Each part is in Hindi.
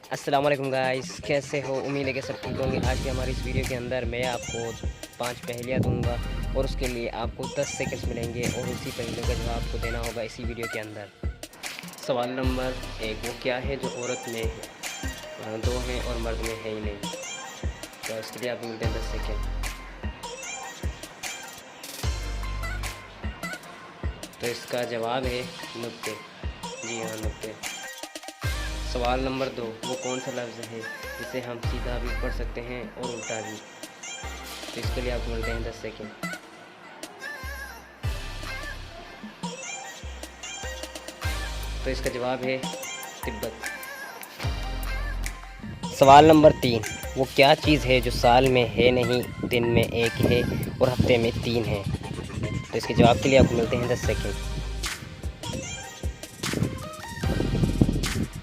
अस्सलाम वालेकुम गाइस, कैसे हो? उम्मीद है कि सब ठीक होंगे। आज की हमारी इस वीडियो के अंदर मैं आपको 5 पहेलियाँ दूंगा और उसके लिए आपको 10 सेकंड्स मिलेंगे और उसी पहेलियों का जवाब आपको देना होगा इसी वीडियो के अंदर। सवाल नंबर 1, वो क्या है जो औरत में दो हैं और मर्द में है ही नहीं? तो इसके लिए आपको मिलते हैं 10 सेकेंड। तो इसका जवाब है नुक्ते। जी हाँ, नुक्ते। सवाल नंबर 2, वो कौन सा लफ्ज़ है जिसे हम सीधा भी पढ़ सकते हैं और उल्टा भी? तो इसके लिए आपको मिलते हैं 10 सेकेंड। तो इसका जवाब है तिब्बत। सवाल नंबर 3, वो क्या चीज़ है जो साल में है नहीं, दिन में एक है और हफ्ते में 3 है? तो इसके जवाब के लिए आपको मिलते हैं 10 सेकेंड।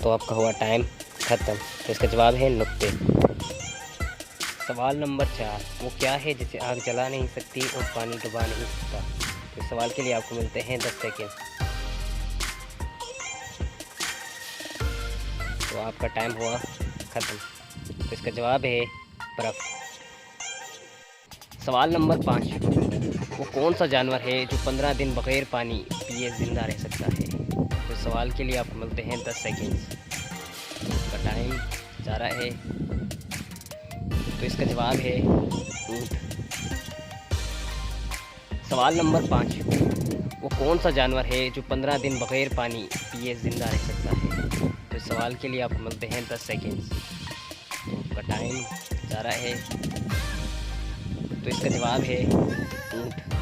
तो आपका हुआ टाइम ख़त्म। तो इसका जवाब है नुक्ते। सवाल नंबर 4, वो क्या है जिसे आग जला नहीं सकती और पानी डुबा नहीं सकता? तो इस सवाल के लिए आपको मिलते हैं 10 सेकेंड। तो आपका टाइम हुआ ख़त्म। तो इसका जवाब है बर्फ़। सवाल नंबर 5, वो कौन सा जानवर है जो 15 दिन बग़ैर पानी पिए ज़िंदा रह सकता है? तो इस सवाल के लिए आपको मिलते हैं 10 सेकेंड्स। आपका टाइम जा रहा है। तो इसका जवाब है ऊँट। सवाल नंबर 5, वो कौन सा जानवर है जो 15 दिन बग़ैर पानी पिए ज़िंदा रह सकता है? तो इस सवाल के लिए आपको मिलते हैं 10 सेकेंड्स। तो आपका टाइम जा रहा है। तो इसका जवाब है ऊँट।